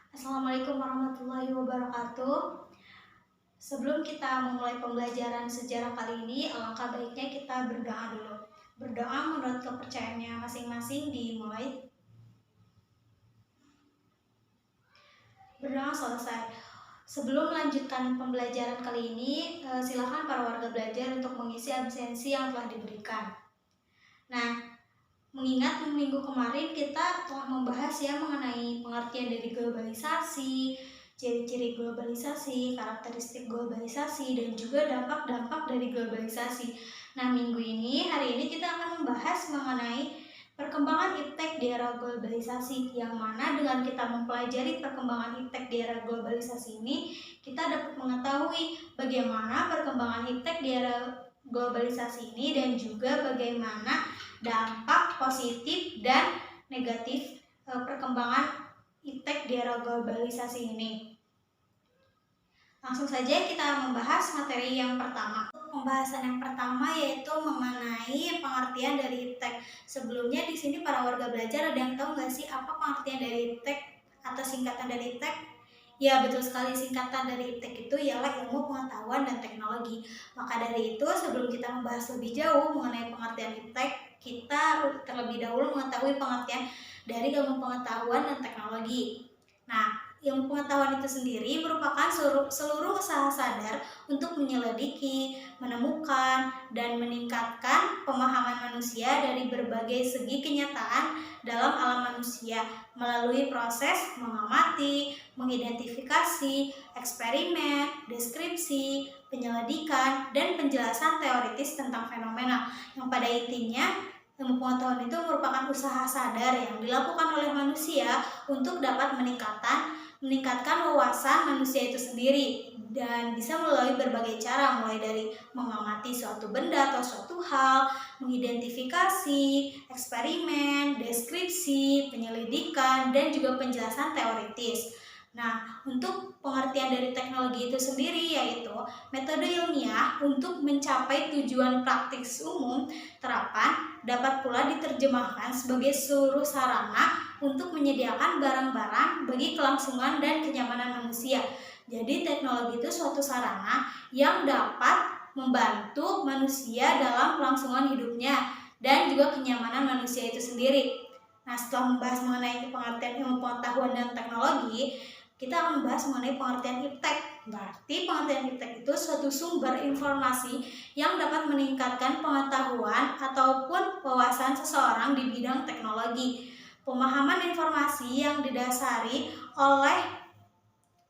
Assalamualaikum warahmatullahi wabarakatuh. Sebelum kita memulai pembelajaran sejarah kali ini, alangkah baiknya kita berdoa dulu. Berdoa menurut kepercayaannya masing-masing dimulai. Berdoa selesai. Sebelum melanjutkan pembelajaran kali ini, silakan para warga belajar untuk mengisi absensi yang telah diberikan. Nah, mengingat minggu kemarin kita telah membahas mengenai pengertian dari globalisasi, ciri-ciri globalisasi, karakteristik globalisasi, dan juga dampak-dampak dari globalisasi. Nah, hari ini kita akan membahas mengenai perkembangan iptek di era globalisasi, yang mana dengan kita mempelajari perkembangan iptek di era globalisasi ini, kita dapat mengetahui bagaimana perkembangan iptek di era globalisasi ini dan juga bagaimana dampak positif dan negatif perkembangan iptek di era globalisasi ini. Langsung saja kita membahas materi yang pertama. Pembahasan yang pertama yaitu mengenai pengertian dari iptek. Sebelumnya di sini para warga belajar ada yang tahu nggak sih apa pengertian dari iptek atau singkatan dari iptek? Ya, betul sekali, singkatan dari iptek itu ialah ilmu pengetahuan dan teknologi. Maka dari itu, sebelum kita membahas lebih jauh mengenai pengertian iptek, kita terlebih dahulu mengetahui pengertian dari ilmu pengetahuan dan teknologi. Nah, ilmu pengetahuan itu sendiri merupakan seluruh usaha sadar untuk menyelidiki, menemukan, dan meningkatkan pemahaman manusia dari berbagai segi kenyataan dalam alam manusia melalui proses mengamati, mengidentifikasi, eksperimen, deskripsi, penyelidikan, dan penjelasan teoritis tentang fenomena yang pada intinya ilmu pengetahuan itu merupakan usaha sadar yang dilakukan oleh manusia untuk dapat meningkatkan wawasan manusia itu sendiri, dan bisa melalui berbagai cara, mulai dari mengamati suatu benda atau suatu hal, mengidentifikasi, eksperimen, deskripsi, penyelidikan, dan juga penjelasan teoritis. Nah, untuk pengertian dari teknologi itu sendiri yaitu metode ilmiah untuk mencapai tujuan praktis umum terapan, dapat pula diterjemahkan sebagai seluruh sarana untuk menyediakan barang-barang bagi kelangsungan dan kenyamanan manusia. Jadi teknologi itu suatu sarana yang dapat membantu manusia dalam kelangsungan hidupnya dan juga kenyamanan manusia itu sendiri. Nah, setelah membahas mengenai pengertian ilmu pengetahuan dan teknologi, kita akan membahas mengenai pengertian iptek. Berarti pengertian iptek itu suatu sumber informasi yang dapat meningkatkan pengetahuan ataupun wawasan seseorang di bidang teknologi. Pemahaman informasi yang didasari oleh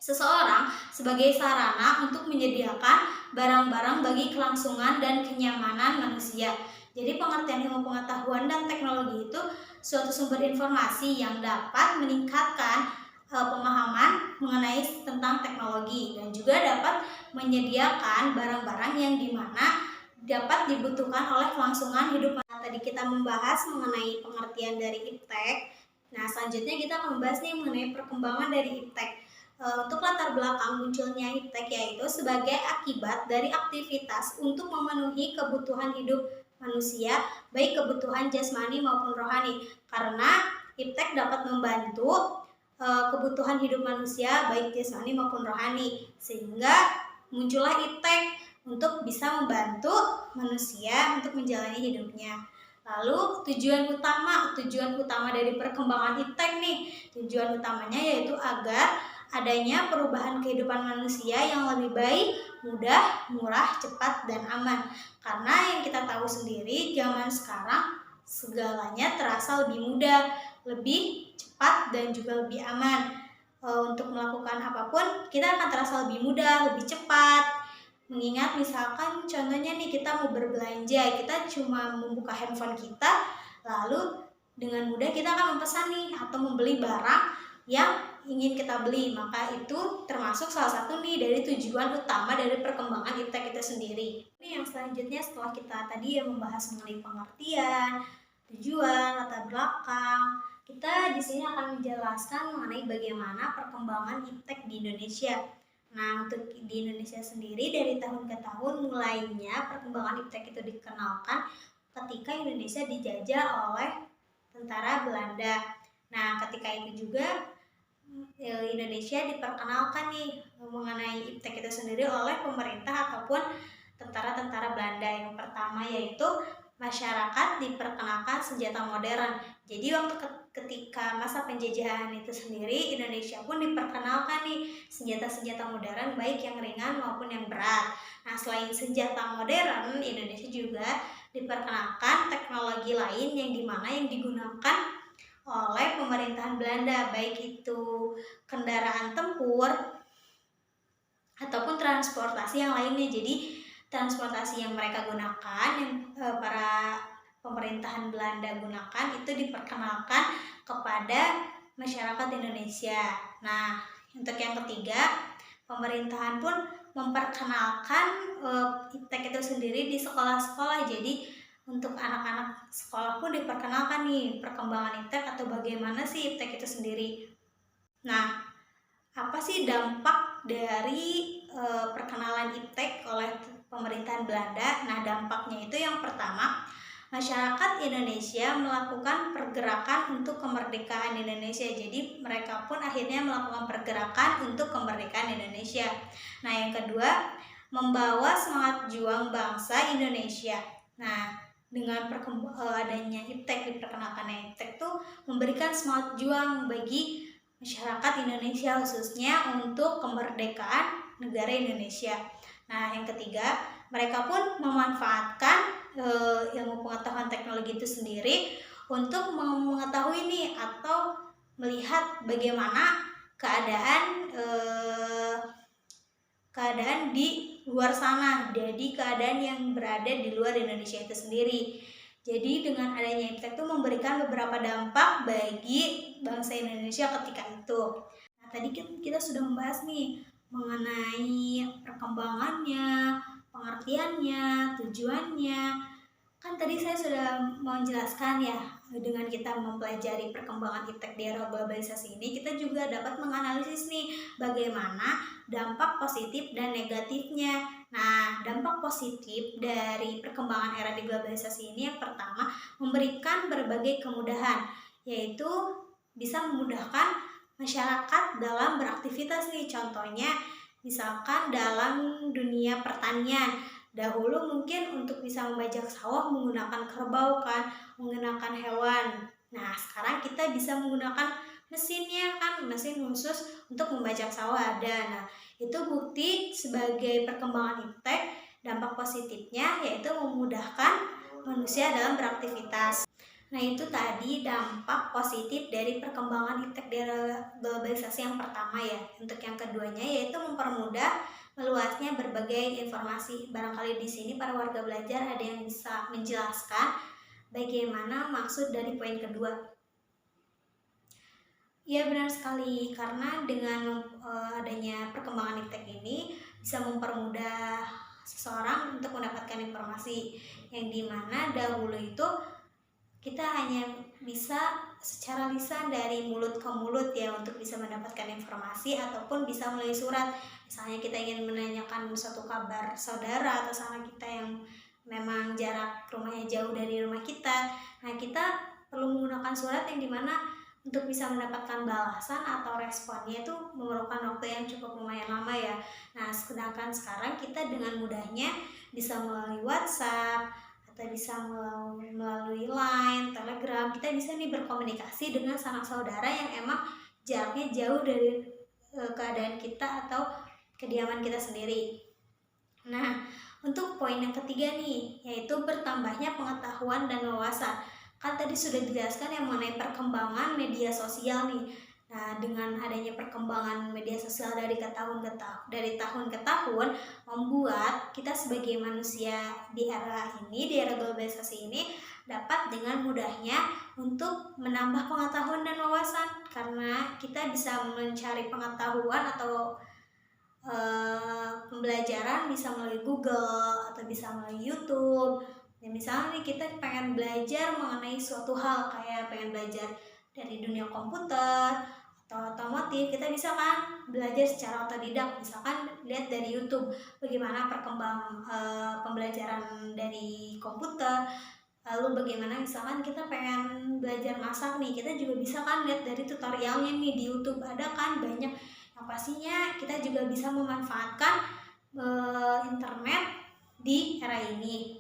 seseorang sebagai sarana untuk menyediakan barang-barang bagi kelangsungan dan kenyamanan manusia. Jadi pengertian ilmu pengetahuan dan teknologi itu suatu sumber informasi yang dapat meningkatkan pemahaman mengenai tentang teknologi dan juga dapat menyediakan barang-barang yang dimana dapat dibutuhkan oleh kelangsungan hidup. Tadi kita membahas mengenai pengertian dari iptek. Nah, selanjutnya kita akan membahas mengenai perkembangan dari iptek. Untuk latar belakang munculnya iptek yaitu sebagai akibat dari aktivitas untuk memenuhi kebutuhan hidup manusia, baik kebutuhan jasmani maupun rohani. Karena iptek dapat membantu kebutuhan hidup manusia baik jasmani maupun rohani, sehingga muncullah iptek untuk bisa membantu manusia untuk menjalani hidupnya. Lalu tujuan utama dari perkembangan iptek tujuan utamanya yaitu agar adanya perubahan kehidupan manusia yang lebih baik, mudah, murah, cepat, dan aman. Karena yang kita tahu sendiri, zaman sekarang segalanya terasa lebih mudah, lebih cepat, dan juga lebih aman. Untuk melakukan apapun, kita akan terasa lebih mudah, lebih cepat. Mengingat misalkan contohnya kita mau berbelanja, kita cuma membuka handphone kita, lalu dengan mudah kita akan memesan atau membeli barang yang ingin kita beli. Maka itu termasuk salah satu dari tujuan utama dari perkembangan iptek itu sendiri. Ini yang selanjutnya setelah kita tadi membahas mengenai pengertian, tujuan, latar belakang, kita di sini akan menjelaskan mengenai bagaimana perkembangan iptek di Indonesia. Nah, untuk di Indonesia sendiri dari tahun ke tahun mulainya perkembangan iptek itu dikenalkan ketika Indonesia dijajah oleh tentara Belanda. Nah, ketika itu juga Indonesia diperkenalkan nih mengenai iptek itu sendiri oleh pemerintah ataupun tentara-tentara Belanda. Yang pertama yaitu masyarakat diperkenalkan senjata modern. Jadi waktu ketika masa penjajahan itu sendiri, Indonesia pun diperkenalkan nih senjata-senjata modern baik yang ringan maupun yang berat. Nah, selain senjata modern, Indonesia juga diperkenalkan teknologi lain yang dimana yang digunakan oleh pemerintahan Belanda, baik itu kendaraan tempur ataupun transportasi yang lainnya. Jadi transportasi yang mereka gunakan, yang para pemerintahan Belanda gunakan, itu diperkenalkan kepada masyarakat Indonesia. Nah, untuk yang ketiga, pemerintahan pun memperkenalkan iptek itu sendiri di sekolah-sekolah. Jadi untuk anak-anak sekolah pun diperkenalkan nih perkembangan iptek atau bagaimana sih iptek itu sendiri. Nah, apa sih dampak dari perkenalan iptek oleh pemerintahan Belanda? Nah, dampaknya itu yang pertama, masyarakat Indonesia melakukan pergerakan untuk kemerdekaan Indonesia. Jadi mereka pun akhirnya melakukan pergerakan untuk kemerdekaan Indonesia. Nah, yang kedua, membawa semangat juang bangsa Indonesia. Nah, dengan adanya iptek, diperkenalkannya iptek tuh memberikan semangat juang bagi masyarakat Indonesia, khususnya untuk kemerdekaan negara Indonesia. Nah, yang ketiga, mereka pun memanfaatkan ilmu pengetahuan teknologi itu sendiri untuk mengetahui nih atau melihat bagaimana keadaan di luar sana, jadi keadaan yang berada di luar Indonesia itu sendiri. Jadi dengan adanya iptek itu memberikan beberapa dampak bagi bangsa Indonesia ketika itu. Nah, tadi kita sudah membahas nih mengenai perkembangannya, pengertiannya, tujuannya. Kan tadi saya sudah menjelaskan ya, dengan kita mempelajari perkembangan iptek di era globalisasi ini, kita juga dapat menganalisis nih bagaimana dampak positif dan negatifnya. Nah, dampak positif dari perkembangan era globalisasi ini yang pertama, memberikan berbagai kemudahan, yaitu bisa memudahkan masyarakat dalam beraktivitas nih. Contohnya, misalkan dalam dunia pertanian, dahulu mungkin untuk bisa membajak sawah menggunakan kerbau kan, menggunakan hewan. Nah, sekarang kita bisa menggunakan mesinnya kan, mesin khusus untuk membajak sawah ada. Nah, itu bukti sebagai perkembangan iptek. Dampak positifnya yaitu memudahkan manusia dalam beraktivitas. Nah, itu tadi dampak positif dari perkembangan iptek di era globalisasi yang pertama ya. Untuk yang keduanya yaitu mempermudah meluasnya berbagai informasi. Barangkali di sini para warga belajar ada yang bisa menjelaskan bagaimana maksud dari poin kedua. Ya, benar sekali, karena dengan adanya perkembangan iptek ini bisa mempermudah seseorang untuk mendapatkan informasi, yang dimana dahulu itu kita hanya bisa secara lisan dari mulut ke mulut ya untuk bisa mendapatkan informasi, ataupun bisa melalui surat. Misalnya kita ingin menanyakan suatu kabar saudara atau sanak kita yang memang jarak rumahnya jauh dari rumah kita. Nah, kita perlu menggunakan surat yang dimana untuk bisa mendapatkan balasan atau responnya itu memerlukan waktu yang cukup lumayan lama ya. Nah, sedangkan sekarang kita dengan mudahnya bisa melalui WhatsApp atau bisa melalui Line, Telegram, kita bisa nih berkomunikasi dengan sanak saudara yang emang jaraknya jauh dari keadaan kita atau kediaman kita sendiri. Nah, untuk poin yang ketiga nih, yaitu bertambahnya pengetahuan dan wawasan. Kan tadi sudah dijelaskan yang mengenai perkembangan media sosial nih. Nah, dengan adanya perkembangan media sosial dari tahun ke tahun, membuat kita sebagai manusia di era ini, di era globalisasi ini, dapat dengan mudahnya untuk menambah pengetahuan dan wawasan, karena kita bisa mencari pengetahuan atau pembelajaran bisa melalui Google atau bisa melalui YouTube. Ya, misalnya nih kita pengen belajar mengenai suatu hal, kayak pengen belajar dari dunia komputer atau otomotif, kita bisa kan belajar secara otodidak, misalkan lihat dari YouTube bagaimana perkembangan pembelajaran dari komputer Lalu bagaimana misalkan kita pengen belajar masak nih, kita juga bisa kan lihat dari tutorialnya nih di YouTube, ada kan banyak. Yang pastinya kita juga bisa memanfaatkan internet di era ini.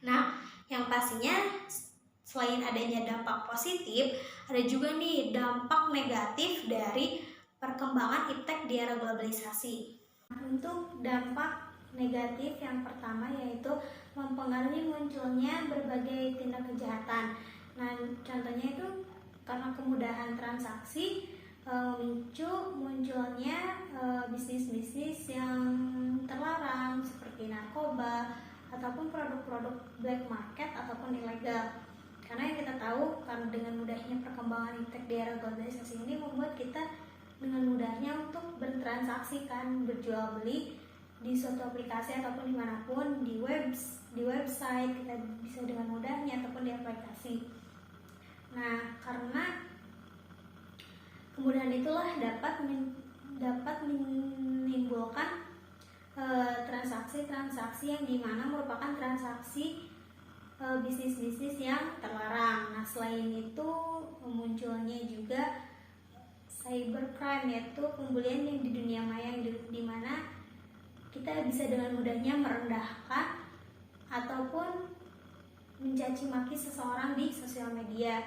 Nah, yang pastinya selain adanya dampak positif, ada juga nih dampak negatif dari perkembangan iptek di era globalisasi. Untuk dampak negatif yang pertama yaitu mempengaruhi munculnya berbagai tindak kejahatan. Nah, contohnya itu karena kemudahan transaksi munculnya bisnis-bisnis yang terlarang seperti narkoba ataupun produk-produk black market ataupun ilegal. Karena yang kita tahu kan dengan mudahnya perkembangan iptek di era globalisasi ini membuat kita dengan mudahnya untuk bertransaksi kan, berjual beli di suatu aplikasi ataupun dimanapun, di website kita bisa dengan mudahnya ataupun di aplikasi. Nah, karena kemudahan itulah dapat menimbulkan transaksi-transaksi yang dimana merupakan transaksi bisnis-bisnis yang terlarang. Nah, selain itu munculnya juga cybercrime, yaitu pembulian yang di dunia maya, yang di mana kita bisa dengan mudahnya merendahkan ataupun mencaci maki seseorang di sosial media.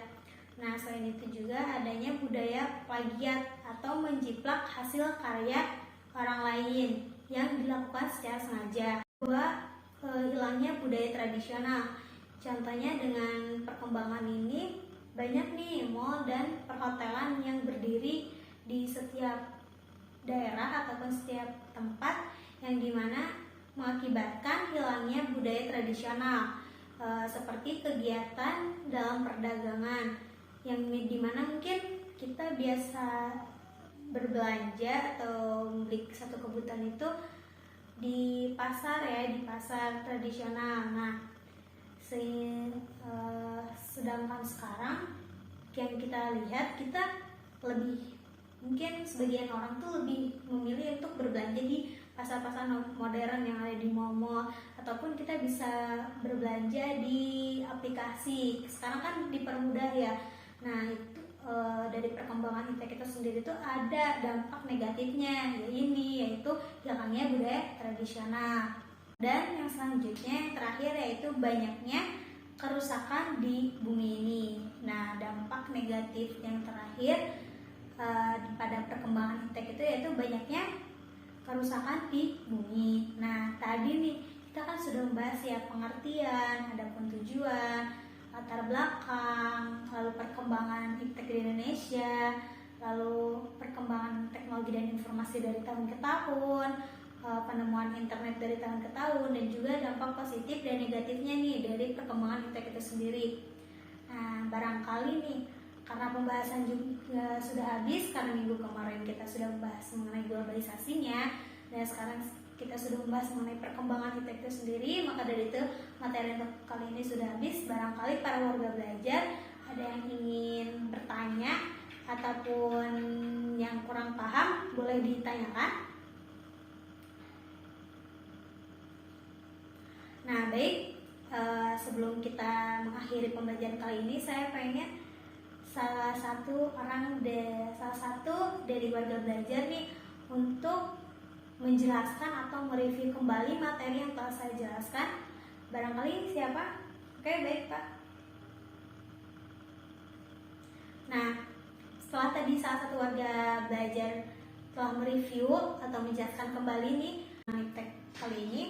Nah, selain itu juga adanya budaya plagiat atau menjiplak hasil karya orang lain yang dilakukan secara sengaja. Kedua, hilangnya budaya tradisional. Contohnya dengan perkembangan ini banyak nih mall dan perhotelan yang berdiri di setiap daerah ataupun setiap tempat yang dimana mengakibatkan hilangnya budaya tradisional seperti kegiatan dalam perdagangan yang dimana mungkin kita biasa berbelanja atau membeli satu kebutuhan itu di pasar ya, di pasar tradisional. Nah, sedangkan sekarang yang kita lihat, kita lebih mungkin sebagian orang tuh lebih memilih untuk berbelanja di pasar-pasar modern yang ada di mall-mall, ataupun kita bisa berbelanja di aplikasi. Sekarang kan dipermudah ya. Nah, itu dari perkembangan iptek itu sendiri tuh ada dampak negatifnya, yaitu hilangnya budaya tradisional. Dan yang selanjutnya, yang terakhir, yaitu banyaknya kerusakan di bumi ini. Nah, dampak negatif yang terakhir pada perkembangan iptek itu yaitu banyaknya kerusakan di bumi. Nah, tadi nih kita kan sudah membahas ya pengertian, adapun tujuan, latar belakang, lalu perkembangan iptek di Indonesia, lalu perkembangan teknologi dan informasi dari tahun ke tahun, penemuan internet dari tahun ke tahun, dan juga dampak positif dan negatifnya nih dari perkembangan iptek itu sendiri. Nah, barangkali nih karena pembahasan juga sudah habis, karena minggu kemarin kita sudah membahas mengenai globalisasinya dan sekarang kita sudah membahas mengenai perkembangan iptek itu sendiri, maka dari itu materi untuk kali ini sudah habis. Barangkali para warga belajar ada yang ingin bertanya ataupun yang kurang paham boleh ditanyakan. Nah, baik, sebelum kita mengakhiri pembelajaran kali ini, saya pengen salah satu dari warga belajar nih untuk menjelaskan atau mereview kembali materi yang telah saya jelaskan. Barangkali siapa? Oke, baik Pak. Nah, setelah tadi salah satu warga belajar telah mereview atau menjelaskan kembali nih iptek kali ini,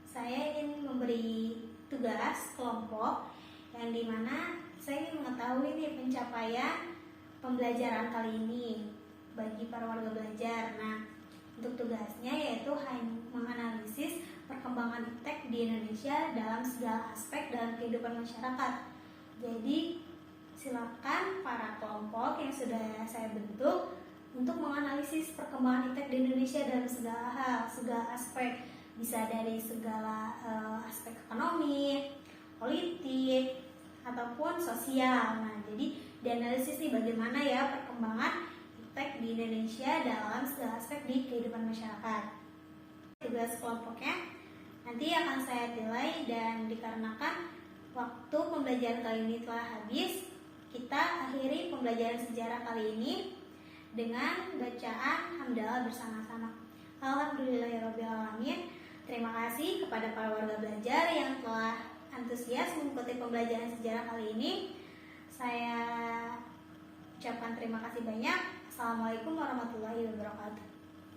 saya ingin memberi tugas kelompok yang dimana saya ingin mengetahui nih pencapaian pembelajaran kali ini bagi para warga belajar. Nah, untuk tugasnya yaitu menganalisis perkembangan iptek di Indonesia dalam segala aspek dalam kehidupan masyarakat. Jadi, silakan para kelompok yang sudah saya bentuk untuk menganalisis perkembangan iptek di Indonesia dalam segala hal, segala aspek. Bisa dari segala aspek ekonomi, politik, ataupun sosial. Nah, jadi dianalisis nih bagaimana ya perkembangan iptek di Indonesia dalam segala aspek di kehidupan masyarakat. Tugas kelompoknya nanti akan saya nilai, dan dikarenakan Waktu pembelajaran kali ini telah habis. Kita akhiri pembelajaran sejarah kali ini dengan bacaan hamdalah bersama-sama. Alhamdulillahirrahmanirrahim. Terima kasih kepada para warga belajar yang telah antusias mengikuti pembelajaran sejarah kali ini. Saya ucapkan terima kasih banyak. Assalamualaikum warahmatullahi wabarakatuh.